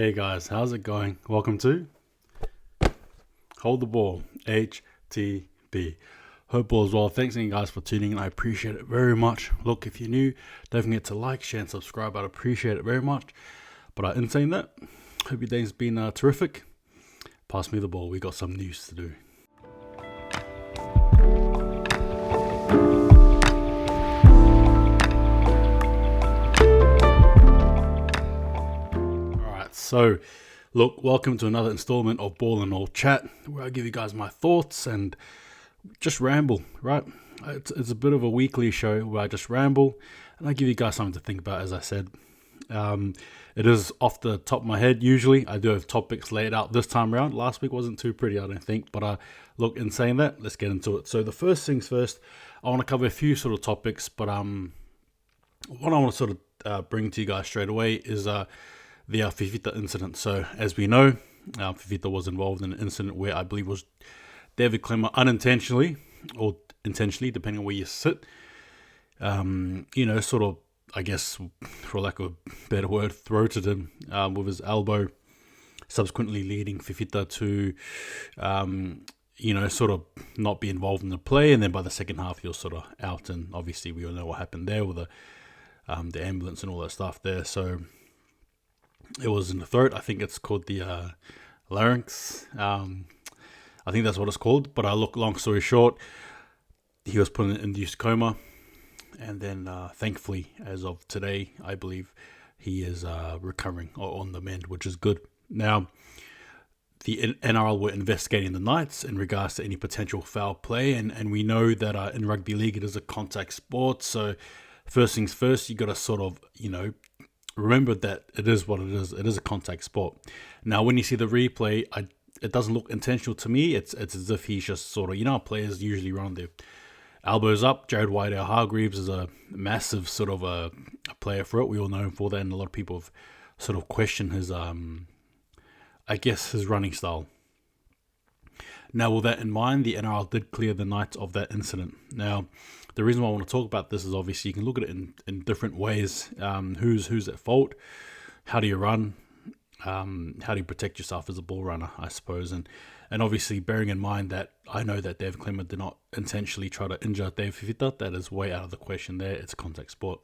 Hey guys, how's it going? Welcome to Hold the Ball, HTB. Hope all is well. Thanks again guys for tuning in. I appreciate it very much. Look, if you're new, don't forget to like, share and subscribe. I'd appreciate it very much. But in saying that, hope your day's been terrific. Pass me the ball. We got some news to do. So, look, welcome to another installment of Ball and All Chat, where I give you guys my thoughts and just ramble, right? It's a bit of a weekly show where I just ramble and I give you guys something to think about, as I said. It is off the top of my head, usually. I do have topics laid out this time around. Last week wasn't too pretty, I don't think. But look, in saying that, let's get into it. So the first things first, I want to cover a few sort of topics, but what I want to sort of bring to you guys straight away is the Fifita incident. So, as we know, Fifita was involved in an incident where I believe was David Klemmer unintentionally or intentionally, depending on where you sit, sort of, I guess, for lack of a better word, throated him with his elbow, subsequently leading Fifita to, sort of not be involved in the play. And then by the second half, he was sort of out. And obviously, we all know what happened there with the ambulance and all that stuff there. So, it was in the throat. I think it's called the larynx. I think that's what it's called. But long story short, he was put in an induced coma. And then thankfully, as of today, I believe he is recovering or on the mend, which is good. Now, the NRL were investigating the Knights in regards to any potential foul play. And we know that in rugby league, it is a contact sport. So first things first, you got to sort of, remember that it is what it is. It is a contact sport. Now, when you see the replay, it doesn't look intentional to me. It's as if he's just sort of, players usually run their elbows up. Jared Whitehouse-Hargreaves is a massive sort of a player for it. We all know him for that, and a lot of people have sort of questioned his, his running style. Now, with that in mind, the NRL did clear the Knights of that incident. Now, the reason why I want to talk about this is obviously you can look at it in different ways. Who's at fault? How do you run? How do you protect yourself as a ball runner, I suppose? And obviously bearing in mind that I know that Dave Klemmer did not intentionally try to injure Dave Fifita. That is way out of the question there. It's a contact sport.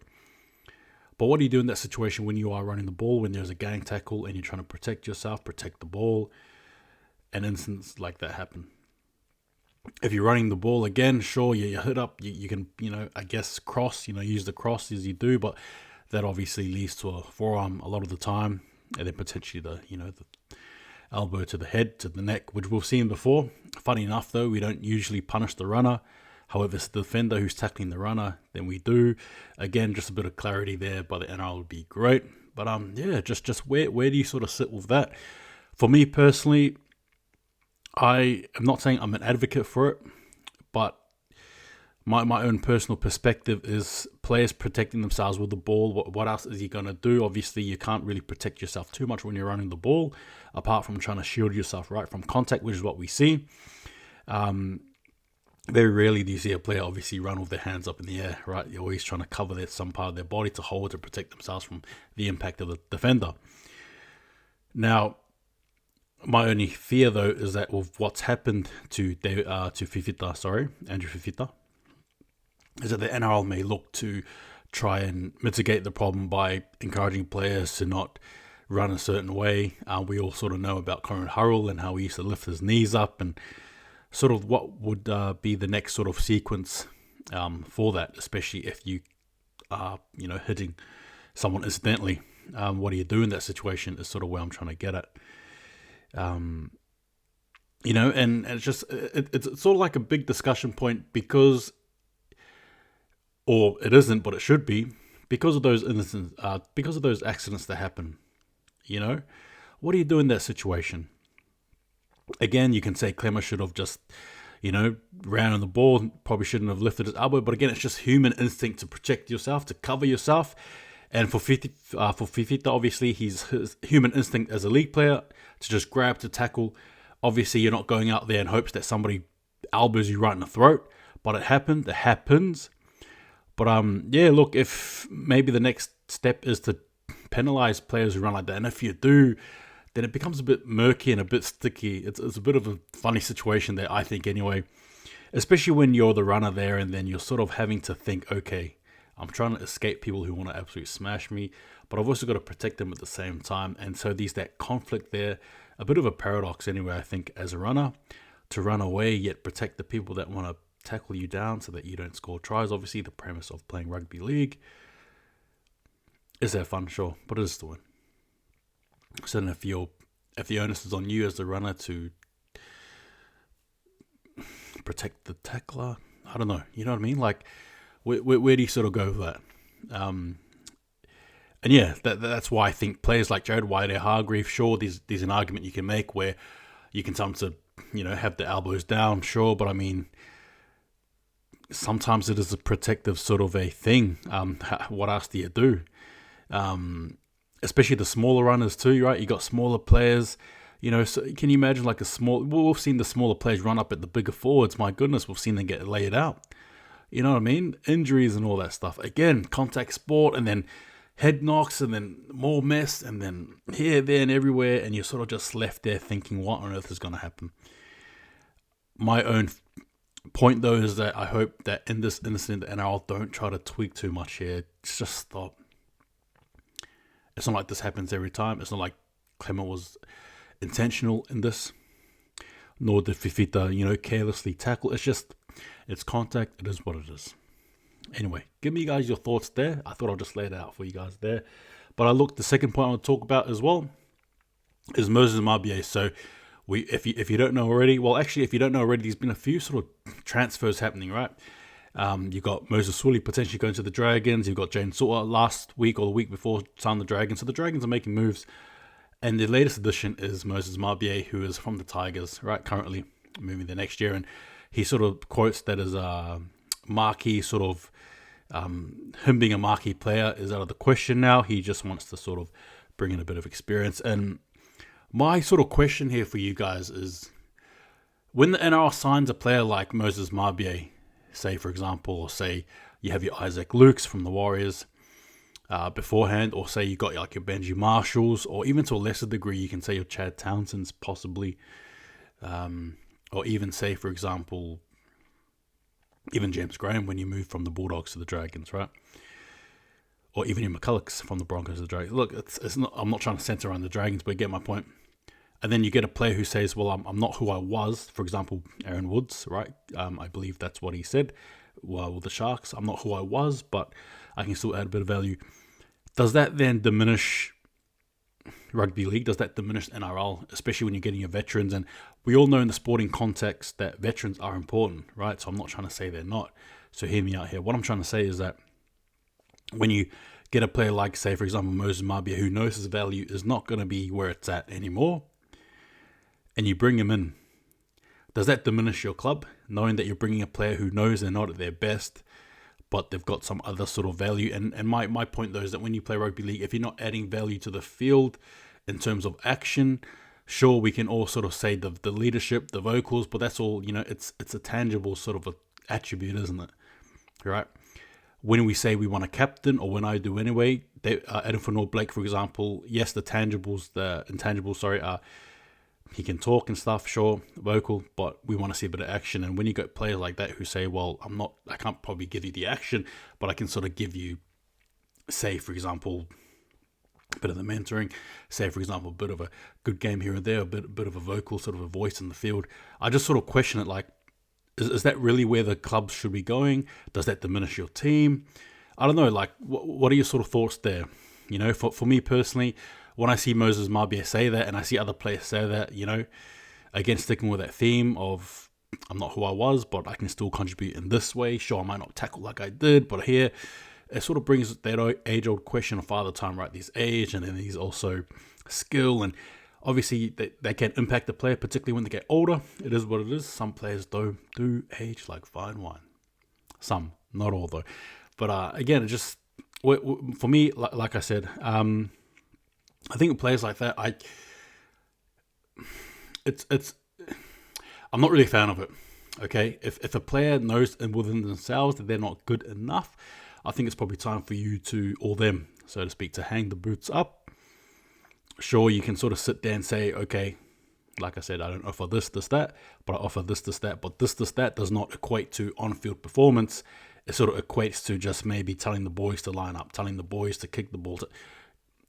But what do you do in that situation when you are running the ball, when there's a gang tackle and you're trying to protect yourself, protect the ball, and incidents like that happen? If you're running the ball again, sure, you hit up, you can, cross, use the cross as you do, but that obviously leads to a forearm a lot of the time, and then potentially the elbow to the head, to the neck, which we've seen before. Funny enough, though, we don't usually punish the runner. However, if it's the defender who's tackling the runner, then we do. Again, just a bit of clarity there by the NRL would be great. But just where do you sort of sit with that? For me personally, I am not saying I'm an advocate for it, but my own personal perspective is players protecting themselves with the ball. What else is he going to do? Obviously, you can't really protect yourself too much when you're running the ball, apart from trying to shield yourself right from contact, which is what we see. Very rarely do you see a player obviously run with their hands up in the air, right? You're always trying to cover some part of their body to hold to protect themselves from the impact of the defender. Now, my only fear, though, is that with what's happened to Andrew Fifita, is that the NRL may look to try and mitigate the problem by encouraging players to not run a certain way. We all sort of know about Conrad Hurrell and how he used to lift his knees up, and sort of what would be the next sort of sequence for that, especially if you are, hitting someone incidentally. What do you do in that situation is sort of where I'm trying to get at. And it's just it's sort of like a big discussion point because, or it isn't, but it should be, because of those incidents, because of those accidents that happen. What do you do in that situation? Again, you can say Klemmer should have just, ran on the ball, probably shouldn't have lifted his elbow, but again, it's just human instinct to protect yourself, to cover yourself. And for Fifita, obviously, his human instinct as a league player to just grab, to tackle. Obviously, you're not going out there in hopes that somebody elbows you right in the throat, but it happens. But look, if maybe the next step is to penalize players who run like that, and if you do, then it becomes a bit murky and a bit sticky. It's a bit of a funny situation there, I think, anyway. Especially when you're the runner there and then you're sort of having to think, okay, I'm trying to escape people who want to absolutely smash me, but I've also got to protect them at the same time. And so there's that conflict there, a bit of a paradox anyway, I think, as a runner, to run away yet protect the people that want to tackle you down so that you don't score tries. Obviously, the premise of playing rugby league. Is that fun? Sure, but it is the win. So then if the onus is on you as the runner to protect the tackler, I don't know. You know what I mean? Like, where do you sort of go with that? And yeah, that's why I think players like Jared White-Hargreaves, sure, there's an argument you can make where you can tell them to, have the elbows down, sure, but I mean, sometimes it is a protective sort of a thing. What else do you do? Especially the smaller runners too, right? You got smaller players, so can you imagine like we've seen the smaller players run up at the bigger forwards. My goodness, we've seen them get laid out. You know what I mean? Injuries and all that stuff. Again, contact sport, and then head knocks, and then more mess, and then here, there, and everywhere, and you're sort of just left there thinking, what on earth is going to happen? My own point, though, is that I hope that in this incident, the NRL don't try to tweak too much here. Just stop. It's not like this happens every time. It's not like Clement was intentional in this, nor did Fifita, carelessly tackle. It's contact. It is what it is. Anyway, give me guys your thoughts there. I thought I'll just lay it out for you guys there. But the second point I want to talk about as well is Moses Mabié. So if you don't know already, if you don't know already, there's been a few sort of transfers happening, right? You've got Moses Sully potentially going to the Dragons. You've got Jane Sauter last week or the week before signed the Dragons. So the Dragons are making moves. And the latest addition is Moses Mabié, who is from the Tigers, right? Currently moving there next year. And he sort of quotes that as a marquee sort of, him being a marquee player is out of the question now. He just wants to sort of bring in a bit of experience. And my sort of question here for you guys is, when the NRL signs a player like Moses Mabié, say for example, or say you have your Isaac Lukes from the Warriors beforehand, or say you got like your Benji Marshalls, or even to a lesser degree you can say your Chad Townsends possibly, or even say for example even James Graham when you move from the Bulldogs to the Dragons, right? Or even your McCullochs from the Broncos to the Dragons. Look, it's not. I'm not trying to center around the Dragons, but you get my point. And then you get a player who says, well, I'm not who I was. For example, Aaron Woods, right? I believe that's what he said. Well, with the Sharks, I'm not who I was, but I can still add a bit of value. Does that then diminish rugby league? Does that diminish NRL, especially when you're getting your veterans? And we all know in the sporting context that veterans are important, right? So I'm not trying to say they're not. So hear me out here. What I'm trying to say is that when you get a player like, say, for example, Moses Mabié, who knows his value is not going to be where it's at anymore, and you bring him in, does that diminish your club, knowing that you're bringing a player who knows they're not at their best, but they've got some other sort of value? And my point, though, is that when you play rugby league, if you're not adding value to the field in terms of action, sure, we can all sort of say the leadership, the vocals, but that's all, it's a tangible sort of a attribute, isn't it? Right? When we say we want a captain, or when I do anyway, Adam Fanor-Blake, for example, yes, the intangibles, are he can talk and stuff, sure, vocal, but we want to see a bit of action. And when you got players like that who say, well, I can't probably give you the action, but I can sort of give you, say, for example, a bit of the mentoring, say, for example, a bit of a good game here and there, a bit of a vocal, sort of a voice in the field. I just sort of question it, like, is that really where the clubs should be going? Does that diminish your team? I don't know, like, what are your sort of thoughts there? For me personally, when I see Moses Mabié say that, and I see other players say that, again, sticking with that theme of, I'm not who I was, but I can still contribute in this way. Sure, I might not tackle like I did, but here, it sort of brings that age-old question of father time, right? There's age, and then there's also skill, and obviously they can impact the player, particularly when they get older. It is what it is. Some players do age like fine wine. Some, not all though. But again, it just, for me, like I said, I think players like that, I'm not really a fan of it. Okay, if a player knows within themselves that they're not good enough, I think it's probably time for you to, or them, so to speak, to hang the boots up sure, you can sort of sit there and say, okay, like I said, I don't offer this, that, but I offer this, that, but this, that does not equate to on-field performance. It sort of equates to just maybe telling the boys to line up, telling the boys to kick the ball.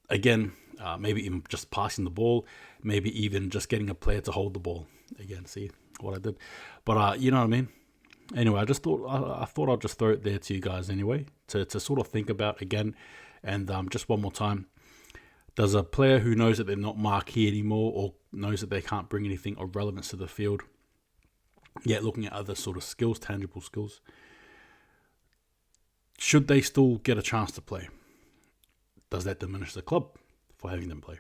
Again, maybe even just passing the ball, maybe even just getting a player to hold the ball. Again, see what I did? But you know what I mean? Anyway, I thought I'd just throw it there to you guys anyway, to sort of think about again. And just one more time, does a player who knows that they're not marquee anymore, or knows that they can't bring anything of relevance to the field, yet looking at other sort of skills, tangible skills, should they still get a chance to play? Does that diminish the club for having them play?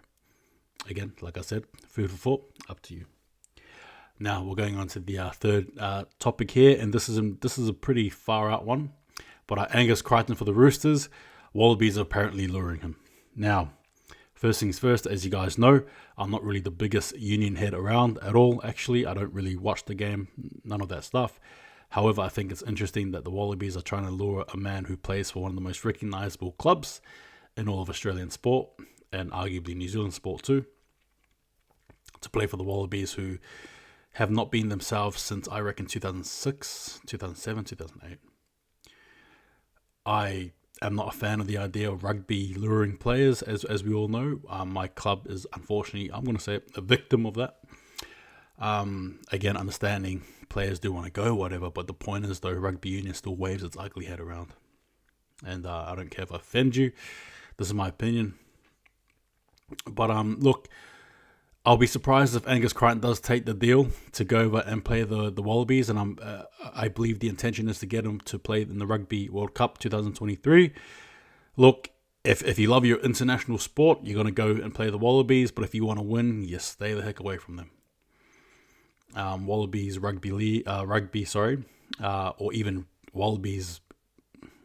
Again, like I said, food for thought, up to you. Now we're going on to the third topic here, and this is a pretty far out one. But Angus Crichton for the Roosters, Wallabies are apparently luring him. Now, first things first, as you guys know, I'm not really the biggest Union head around at all. Actually, I don't really watch the game, none of that stuff. However, I think it's interesting that the Wallabies are trying to lure a man who plays for one of the most recognisable clubs in all of Australian sport, and arguably New Zealand sport too, to play for the Wallabies, who have not been themselves since, I reckon, 2006, 2007, 2008. I am not a fan of the idea of rugby luring players, as we all know. My club is, unfortunately, I'm going to say it, a victim of that. Again, understanding players do want to go, whatever, but the point is, though, rugby union still waves its ugly head around. And I don't care if I offend you. This is my opinion. But look, I'll be surprised if Angus Crichton does take the deal to go over and play the Wallabies, and I believe the intention is to get him to play in the Rugby World Cup 2023. Look, if you love your international sport, you're going to go and play the Wallabies, but if you want to win, you stay the heck away from them. Wallabies Rugby League, or even Wallabies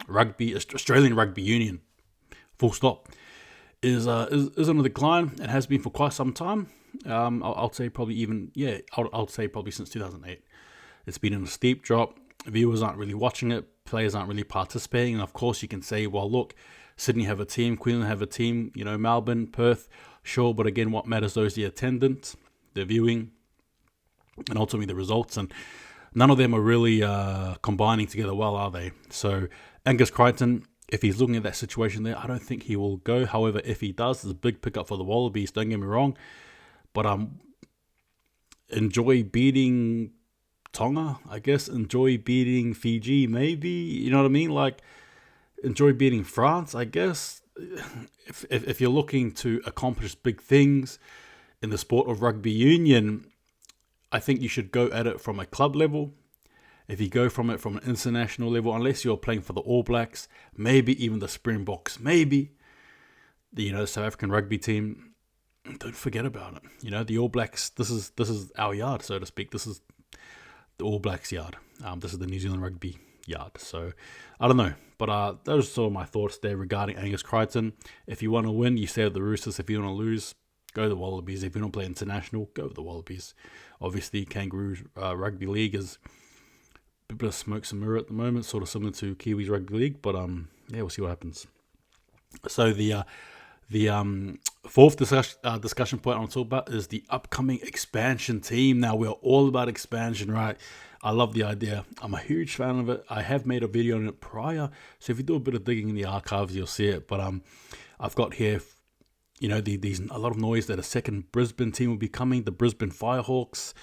Rugby, Australian Rugby Union, full stop, is on the decline and has been for quite some time. I'll say probably I'll say probably since 2008. It's been in a steep drop. Viewers aren't really watching it. Players aren't really participating. And of course, you can say, well, look, Sydney have a team, Queensland have a team, Melbourne, Perth, sure. But again, what matters though is the attendance, the viewing, and ultimately the results. And none of them are really combining together well, are they? So Angus Crichton, if he's looking at that situation there, I don't think he will go. However, if he does, it's a big pickup for the Wallabies, don't get me wrong. But enjoy beating Tonga, I guess. Enjoy beating Fiji, maybe. You know what I mean? Like, enjoy beating France, I guess. If you're looking to accomplish big things in the sport of rugby union, I think you should go at it from a club level. If you go from it from an international level, unless you're playing for the All Blacks, maybe even the Springboks, maybe the South African rugby team, don't forget about it. The All Blacks. This is our yard, so to speak. This is the All Blacks yard. This is the New Zealand rugby yard. So I don't know, but those are sort of my thoughts there regarding Angus Crichton. If you want to win, you stay at the Roosters. If you want to lose, go to the Wallabies. If you don't play international, go to the Wallabies. Obviously, Kangaroo Rugby League is a bit of smoke and mirror at the moment, sort of similar to Kiwis Rugby League, but we'll see what happens. So the fourth discussion point I want to talk about is the upcoming expansion team. Now, we're all about expansion, right? I love the idea. I'm a huge fan of it. I have made a video on it prior, so if you do a bit of digging in the archives, you'll see it. But I've got here, these a lot of noise that a second Brisbane team will be coming, the Brisbane Firehawks.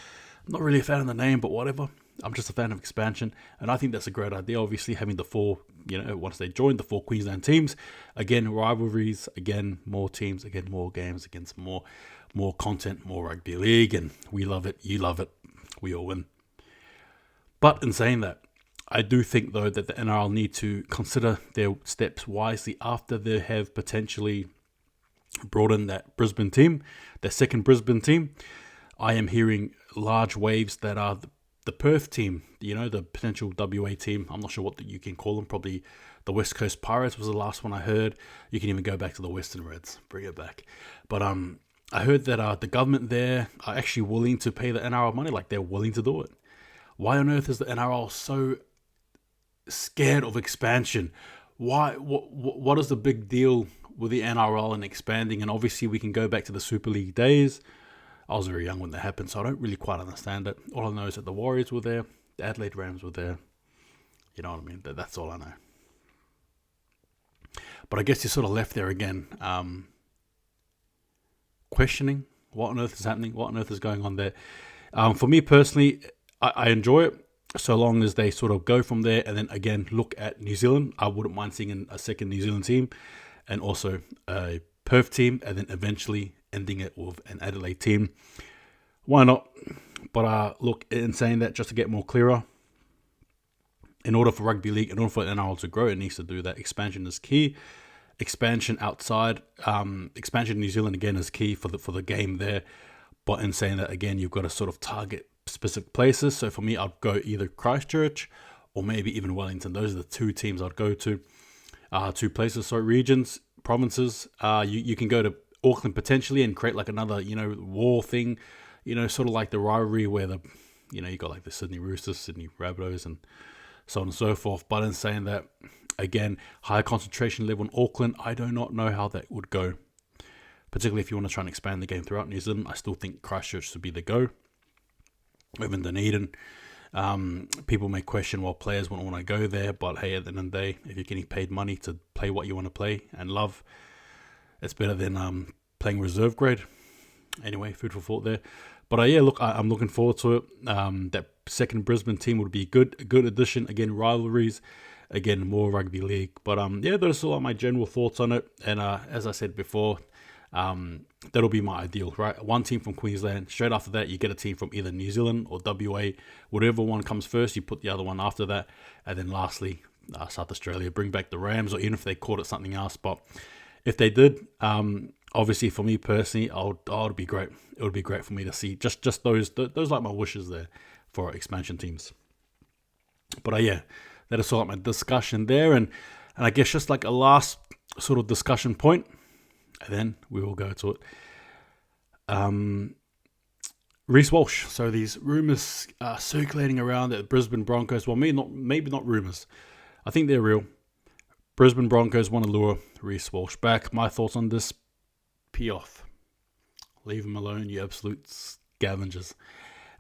I'm not really a fan of the name, but whatever. I'm just a fan of expansion, and I think that's a great idea. Obviously, having the four, once they join the four Queensland teams, again, rivalries, again, more teams, again, more games, against more content, more rugby league, and we love it, you love it, we all win. But in saying that, I do think, though, that the NRL need to consider their steps wisely after they have potentially brought in that Brisbane team, their second Brisbane team. I am hearing large waves that are the Perth team, the potential WA team. I'm not sure what you can call them. Probably the West Coast Pirates was the last one I heard. You can even go back to the Western Reds. Bring it back. But I heard that the government there are actually willing to pay the NRL money. Like, they're willing to do it. Why on earth is the NRL so scared of expansion? Why? What is the big deal with the NRL and expanding, and obviously we can go back to the Super League days. I was very young when that happened, so I don't really quite understand it. All I know is that the Warriors were there, the Adelaide Rams were there. You know what I mean? That's all I know. But I guess you're sort of left there again, questioning what on earth is happening, what on earth is going on there. For me personally, I enjoy it so long as they sort of go from there and then again look at New Zealand. I wouldn't mind seeing a second New Zealand team and also a Perth team, and then eventually ending it with an Adelaide team. Why not? But look, in saying that, just to get more clearer, in order for rugby league, in order for NRL to grow, it needs to do that. Expansion is key. Expansion outside, expansion in New Zealand again is key for the game there. But in saying that, again, you've got to sort of target specific places. So for me, I'd go either Christchurch or maybe even Wellington. Those are the two teams I'd go to. Two places, so regions, provinces. You can go to Auckland potentially and create like another, war thing. Sort of like the rivalry where you got like the Sydney Roosters, Sydney Rabbitohs, and so on and so forth. But in saying that, again, higher concentration level in Auckland, I do not know how that would go. Particularly if you want to try and expand the game throughout New Zealand, I still think Christchurch should be the go. Even Dunedin. People may question why players wouldn't want to go there, but hey, at the end of the day, if you're getting paid money to play what you want to play and love, it's better than playing reserve grade. Anyway, food for thought there. But yeah, look, I'm looking forward to it. That second Brisbane team would be a good addition. Again, rivalries. Again, more rugby league. But yeah, those are my general thoughts on it. And as I said before, that'll be my ideal, right? One team from Queensland. Straight after that, you get a team from either New Zealand or WA. Whatever one comes first, you put the other one after that. And then lastly, South Australia. Bring back the Rams, or even if they called it something else. But if they did, obviously for me personally, it would be great. It would be great for me to see just those like my wishes there for expansion teams. But yeah, that is sort of my discussion there, and I guess just like a last sort of discussion point, and then we will go to it. Reece Walsh. So these rumors circulating around that Brisbane Broncos. Well, maybe not rumors. I think they're real. Brisbane Broncos want to lure Reece Walsh back. My thoughts on this: pee off. Leave him alone, you absolute scavengers.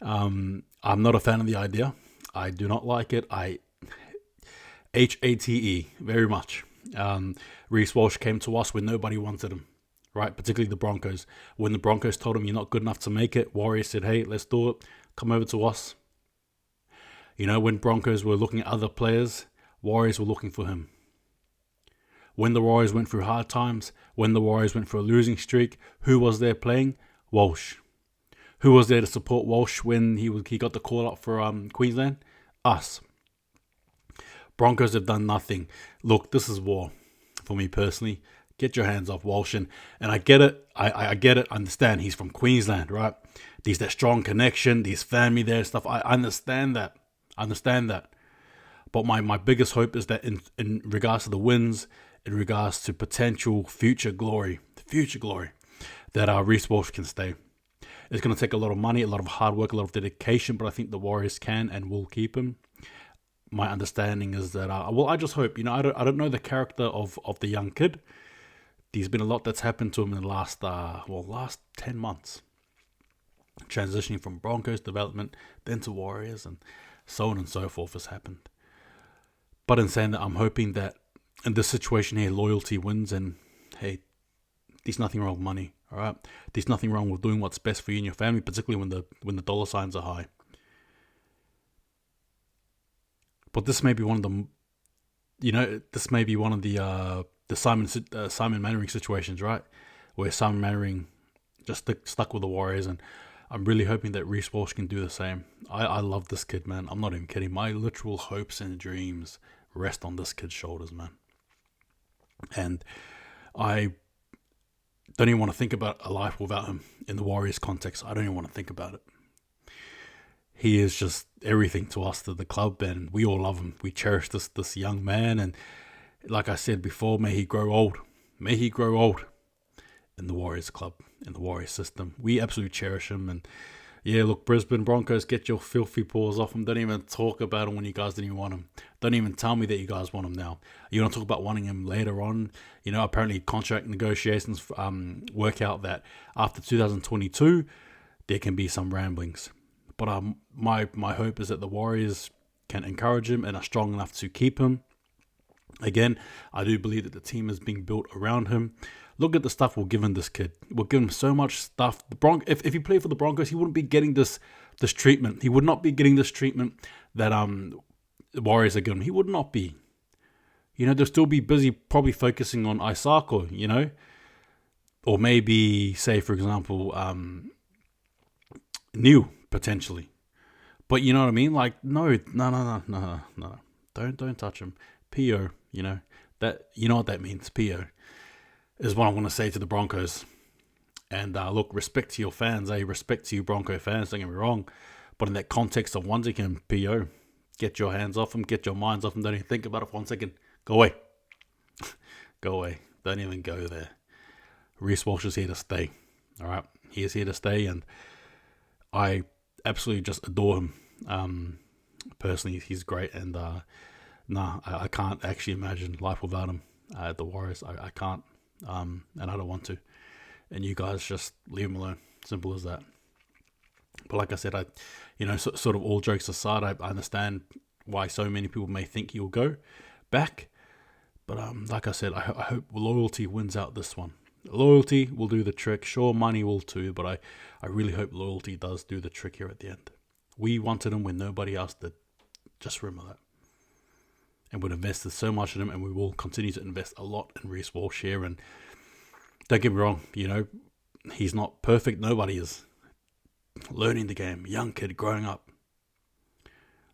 I'm not a fan of the idea. I do not like it. HATE, very much. Reece Walsh came to us when nobody wanted him, right? Particularly the Broncos. When the Broncos told him you're not good enough to make it, Warriors said, hey, let's do it. Come over to us. When Broncos were looking at other players, Warriors were looking for him. When the Warriors went through hard times, when the Warriors went through a losing streak, who was there playing? Walsh. Who was there to support Walsh when he got the call up for Queensland? Us. Broncos have done nothing. Look, this is war for me personally. Get your hands off Walsh. And I get it. I get it. I understand he's from Queensland, right? There's that strong connection. There's family there and stuff. I understand that. But my biggest hope is that in regards to the wins, in regards to potential future glory, that Reece Walsh can stay. It's going to take a lot of money, a lot of hard work, a lot of dedication, but I think the Warriors can and will keep him. My understanding is that, I just hope, I don't know the character of the young kid. There's been a lot that's happened to him in the last 10 months. Transitioning from Broncos development, then to Warriors, and so on and so forth has happened. But in saying that, I'm hoping that in this situation here, loyalty wins, and hey, there's nothing wrong with money, all right? There's nothing wrong with doing what's best for you and your family, particularly when the dollar signs are high. But this may be one of the Simon Mannering situations, right? Where Simon Mannering just stuck with the Warriors, and I'm really hoping that Reece Walsh can do the same. I love this kid, man. I'm not even kidding. My literal hopes and dreams rest on this kid's shoulders, man. And I don't even want to think about a life without him in the Warriors context. I don't even want to think about it. He is just everything to us, to the club, and we all love him. We cherish this young man, and like I said before, may he grow old. May he grow old in the Warriors club, in the Warriors system. We absolutely cherish him, and Yeah, look, Brisbane Broncos, get your filthy paws off them. Don't even talk about them when you guys didn't even want them. Don't even tell me that you guys want them now. You want to talk about wanting him later on. Apparently contract negotiations work out that after 2022, there can be some ramblings. But my hope is that the Warriors can encourage him and are strong enough to keep him. Again, I do believe that the team is being built around him. Look at the stuff we're giving this kid. We're giving him so much stuff. If he played for the Broncos, he wouldn't be getting this treatment. He would not be getting this treatment that the Warriors are giving him. He would not be. They'll still be busy probably focusing on Isako, or maybe, say, for example, New, potentially. But you know what I mean? Like, no. Don't touch him. PO, that, what that means. PO is what I'm going to say to the Broncos. And look, respect to your fans, respect to you Bronco fans, don't get me wrong. But in that context of once again, PO, get your hands off him, get your minds off him, don't even think about it for 1 second. Go away. Go away. Don't even go there. Reece Walsh is here to stay. All right? He is here to stay, and I absolutely just adore him. Personally, he's great, and I can't actually imagine life without him at the Warriors. I can't, and I don't want to. And you guys just leave him alone. Simple as that. But like I said, sort of all jokes aside, I understand why so many people may think he'll go back. But like I said, I hope loyalty wins out this one. Loyalty will do the trick. Sure, money will too, but I really hope loyalty does do the trick here at the end. We wanted him when nobody else did. Just remember that. And we've invested so much in him, and we will continue to invest a lot in Reece Walsh here. And don't get me wrong, he's not perfect. Nobody is. Learning the game, young kid growing up.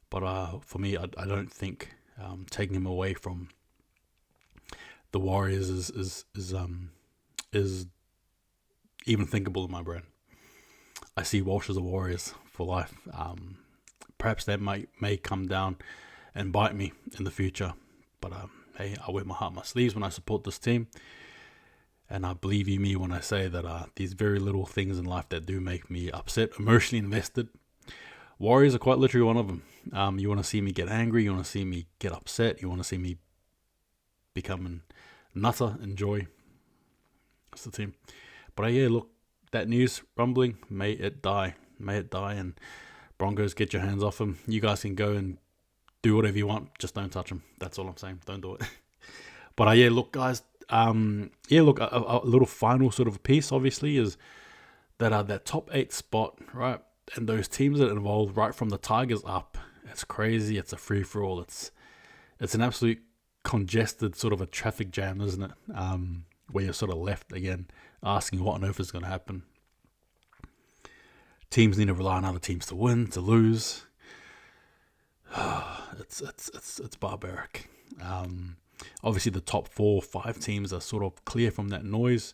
But for me, I don't think taking him away from the Warriors is even thinkable in my brain. I see Walsh as a Warriors for life. Perhaps that may come down and bite me in the future. But hey, I wear my heart on my sleeves when I support this team. And I believe you me when I say that these very little things in life that do make me upset, emotionally invested, Warriors are quite literally one of them. You want to see me get angry, you want to see me get upset, you want to see me become a nutter, enjoy. That's the team. But yeah, look, that news rumbling, may it die. May it die, and Broncos, get your hands off him. You guys can go and do whatever you want, just don't touch him. That's all I'm saying. Don't do it. But yeah, look, guys. A little final sort of piece, obviously, is that that top 8 spot, right? And those teams that are involved, right from the Tigers up, it's crazy. It's a free for all. It's an absolute congested sort of a traffic jam, isn't it? Where you're sort of left again asking what on earth is going to happen. Teams need to rely on other teams to win, to lose. It's barbaric. Obviously, the top 4 or 5 teams are sort of clear from that noise.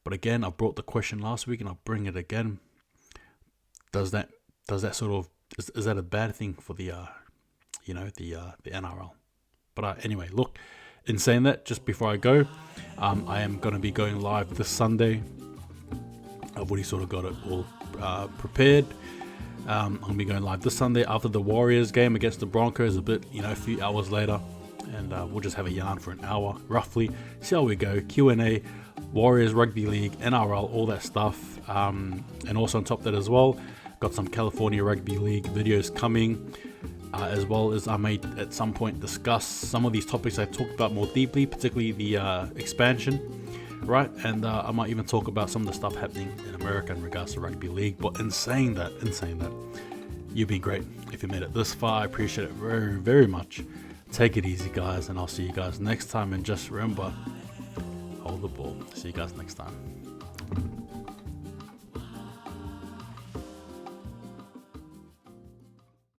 But again, I brought the question last week, and I'll bring it again. Does that sort of is that a bad thing for the NRL? But anyway, look. In saying that, just before I go, I am going to be going live this Sunday. I've already sort of got it all prepared. I'm going to be going live this Sunday after the Warriors game against the Broncos, a few hours later. And we'll just have a yarn for an hour, roughly. See how we go. Q&A, Warriors, Rugby League, NRL, all that stuff. And also on top of that as well, got some California Rugby League videos coming. As well as I may at some point discuss some of these topics I talked about more deeply, particularly the expansion, right? And I might even talk about some of the stuff happening in America in regards to Rugby League. But in saying that, you've been great. If you made it this far, I appreciate it very, very much. Take it easy, guys, and I'll see you guys next time. And just remember, hold the ball. See you guys next time.